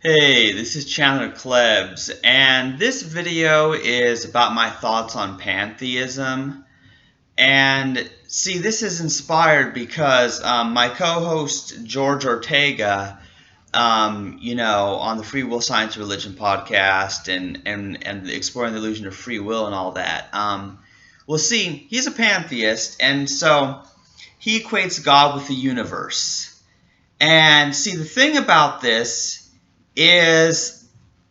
Hey, this is Chandler Klebs, and this video is about my thoughts on pantheism. And see, this is inspired because my co-host George Ortega, on the Free Will Science Religion podcast and exploring the illusion of free will and all that. Well, see, he's a pantheist, and so he equates God with the universe. And see, the thing about this is,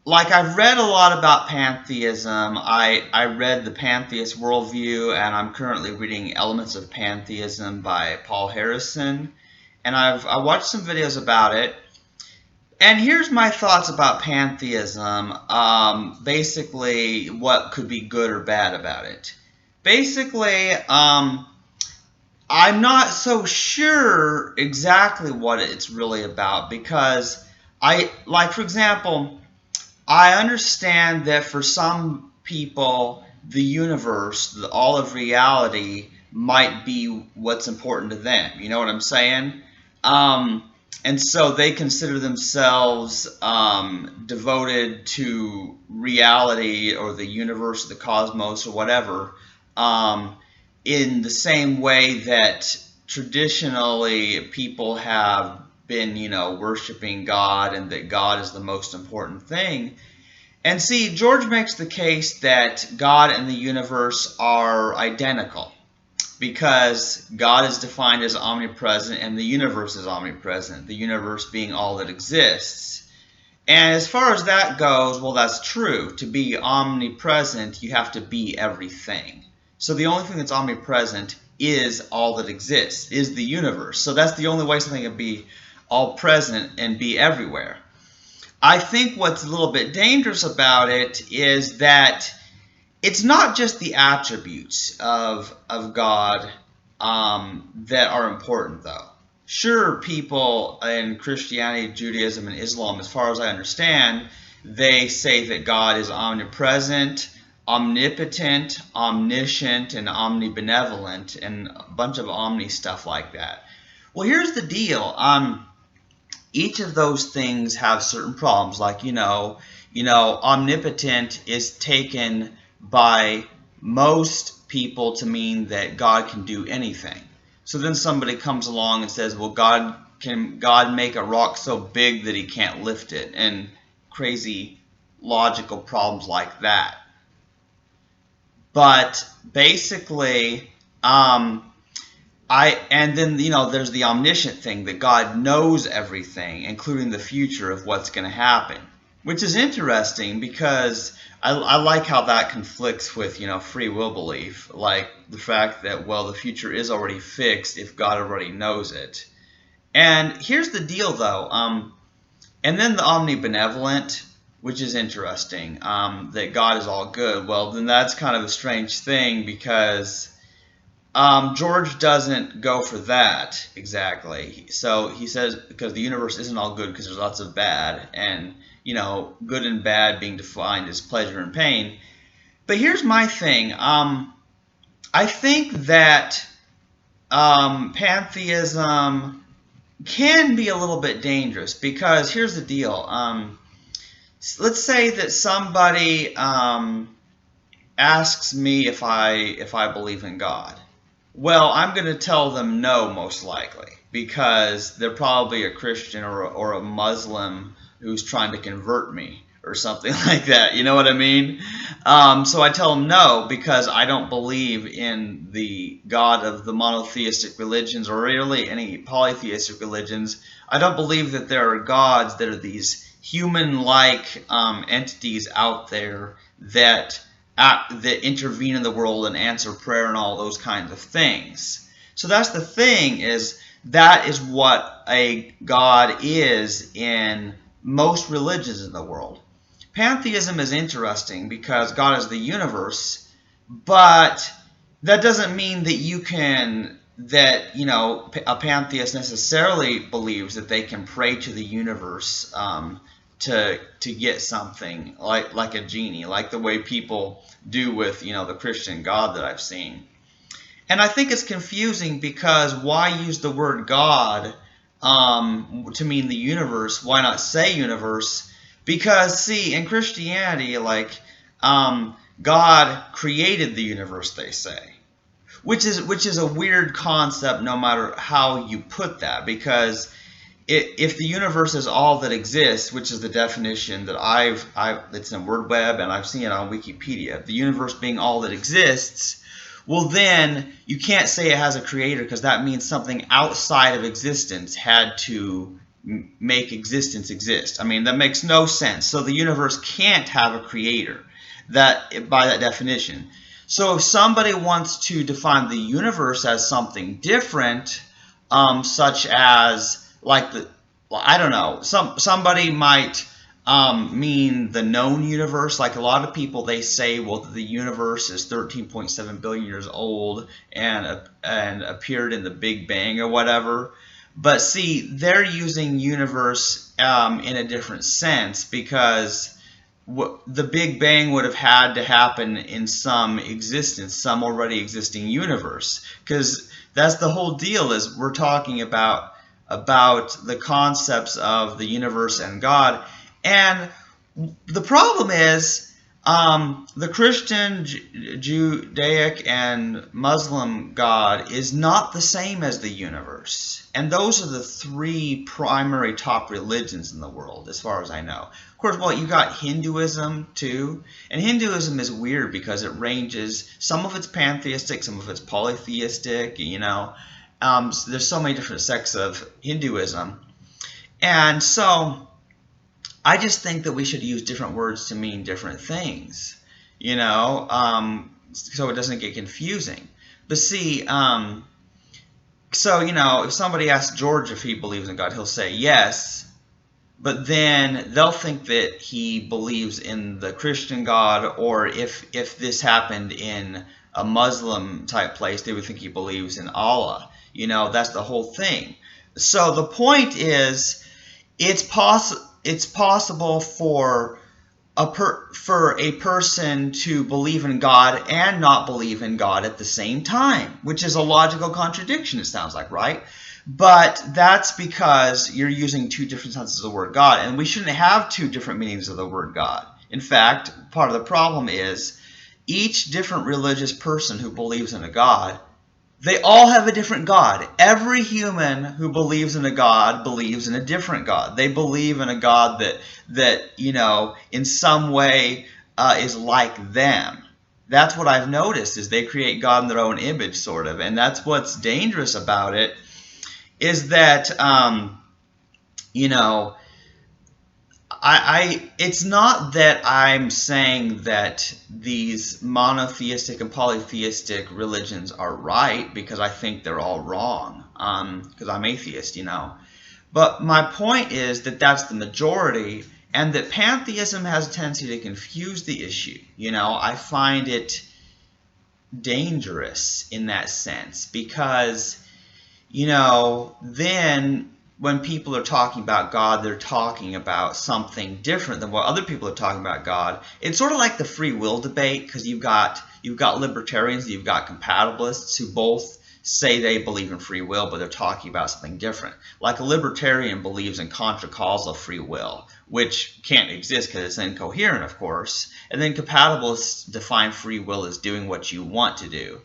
like, I've read a lot about pantheism. I read the Pantheist Worldview, and I'm currently reading Elements of Pantheism by Paul Harrison. And I watched some videos about it. And here's my thoughts about pantheism, basically what could be good or bad about it. Basically, I'm not so sure exactly what it's really about because for example, I understand that for some people, the universe, all of reality, might be what's important to them. You know what I'm saying? And so they consider themselves devoted to reality or the universe, the cosmos, or whatever. In the same way that traditionally people have been, worshiping God and that God is the most important thing. And see, George makes the case that God and the universe are identical because God is defined as omnipresent and the universe is omnipresent, the universe being all that exists. And as far as that goes, well, that's true. To be omnipresent, you have to be everything. So the only thing that's omnipresent is all that exists, is the universe. So that's the only way something can be all present and be everywhere. I think what's a little bit dangerous about it is that it's not just the attributes of God that are important, though. Sure, people in Christianity, Judaism, and Islam, as far as I understand, they say that God is omnipresent, omnipotent, omniscient, and omnibenevolent, and a bunch of omni stuff like that. Well, here's the deal. Each of those things have certain problems. Like, omnipotent is taken by most people to mean that God can do anything. So then somebody comes along and says, well, can God make a rock so big that he can't lift it? And crazy logical problems like that. But basically, there's the omniscient thing that God knows everything, including the future of what's going to happen, which is interesting because I like how that conflicts with, free will belief, like the fact that, well, the future is already fixed if God already knows it. And here's the deal, though. And then the omnibenevolent, which is interesting, that God is all good. Well, then that's kind of a strange thing because George doesn't go for that exactly. So he says because the universe isn't all good because there's lots of bad, and good and bad being defined as pleasure and pain. But here's my thing. I think that pantheism can be a little bit dangerous because here's the deal. Let's say that somebody asks me if I believe in God. Well, I'm going to tell them no, most likely, because they're probably a Christian or a Muslim who's trying to convert me or something like that. You know what I mean? So I tell them no because I don't believe in the God of the monotheistic religions or really any polytheistic religions. I don't believe that there are gods that are these human-like entities out there that intervene in the world and answer prayer and all those kinds of things. So that's the thing, is that is what a God is in most religions in the world. Pantheism is interesting because God is the universe, but that doesn't mean that a pantheist necessarily believes that they can pray to the universe to get something like a genie, like the way people do with the Christian God that I've seen. And I think it's confusing because why use the word God to mean the universe? Why not say universe? Because see, in Christianity, like God created the universe, they say, which is a weird concept, no matter how you put that, because if the universe is all that exists, which is the definition that it's in WordWeb and I've seen it on Wikipedia, the universe being all that exists, well then you can't say it has a creator, because that means something outside of existence had to make existence exist. I mean, that makes no sense. So the universe can't have a creator, that by that definition. So if somebody wants to define the universe as something different, such as like I don't know, somebody might mean the known universe. Like a lot of people, they say, well, the universe is 13.7 billion years old and appeared in the Big Bang or whatever. But see, they're using universe in a different sense, because the Big Bang would have had to happen in some existence, some already existing universe, because that's the whole deal. Is we're talking about the concepts of the universe and God. And the problem is the Christian, Judaic, and Muslim God is not the same as the universe. And those are the three primary top religions in the world, as far as I know. Of course, well, you got Hinduism too. And Hinduism is weird because it ranges, some of it's pantheistic, some of it's polytheistic, there's so many different sects of Hinduism. And so I just think that we should use different words to mean different things, so it doesn't get confusing. But see, if somebody asks George if he believes in God, he'll say yes. But then they'll think that he believes in the Christian God, or if this happened in a Muslim type place, they would think he believes in Allah. That's the whole thing. So the point is, it's possible for a person to believe in God and not believe in God at the same time, which is a logical contradiction, it sounds like, right? But that's because you're using two different senses of the word God, and we shouldn't have two different meanings of the word God. In fact, part of the problem is each different religious person who believes in a God, they all have a different God. Every human who believes in a God believes in a different God. They believe in a God that in some way is like them. That's what I've noticed, is they create God in their own image, sort of. And that's what's dangerous about it, is that, it's not that I'm saying that these monotheistic and polytheistic religions are right, because I think they're all wrong, because I'm atheist, But my point is that that's the majority, and that pantheism has a tendency to confuse the issue. I find it dangerous in that sense, because then when people are talking about God, they're talking about something different than what other people are talking about God. It's sort of like the free will debate, because you've got libertarians, you've got compatibilists who both say they believe in free will, but they're talking about something different. Like a libertarian believes in contra-causal free will, which can't exist because it's incoherent, of course. And then compatibilists define free will as doing what you want to do,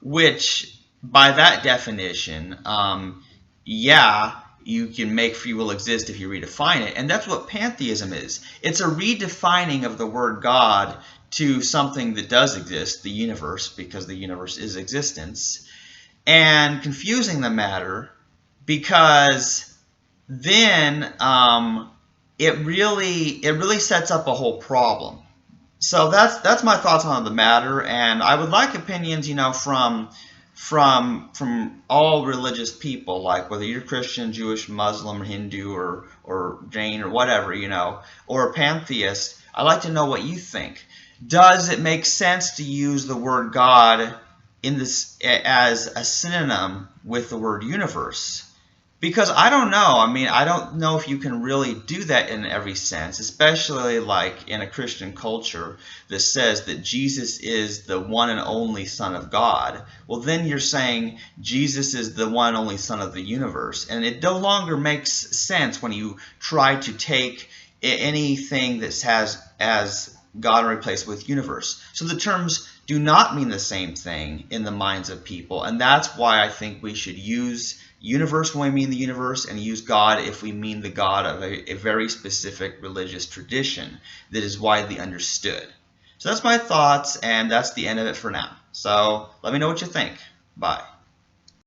which by that definition, you can make free will exist if you redefine it. And that's what pantheism is. It's a redefining of the word God to something that does exist, the universe, because the universe is existence, and confusing the matter, because then it really sets up a whole problem. So that's my thoughts on the matter, and I would like opinions, from all religious people, like whether you're Christian, Jewish, Muslim, Hindu, or Jain, or whatever, or a pantheist. I'd like to know what you think. Does it make sense to use the word God in this as a synonym with the word universe? Because I don't know. I mean, I don't know if you can really do that in every sense, especially like in a Christian culture that says that Jesus is the one and only Son of God. Well, then you're saying Jesus is the one and only Son of the universe. And it no longer makes sense when you try to take anything that has as God replaced with universe. So the terms do not mean the same thing in the minds of people, and that's why I think we should use universe when we mean the universe, and use God if we mean the God of a very specific religious tradition that is widely understood. So that's my thoughts, and that's the end of it for now. So let me know what you think. Bye.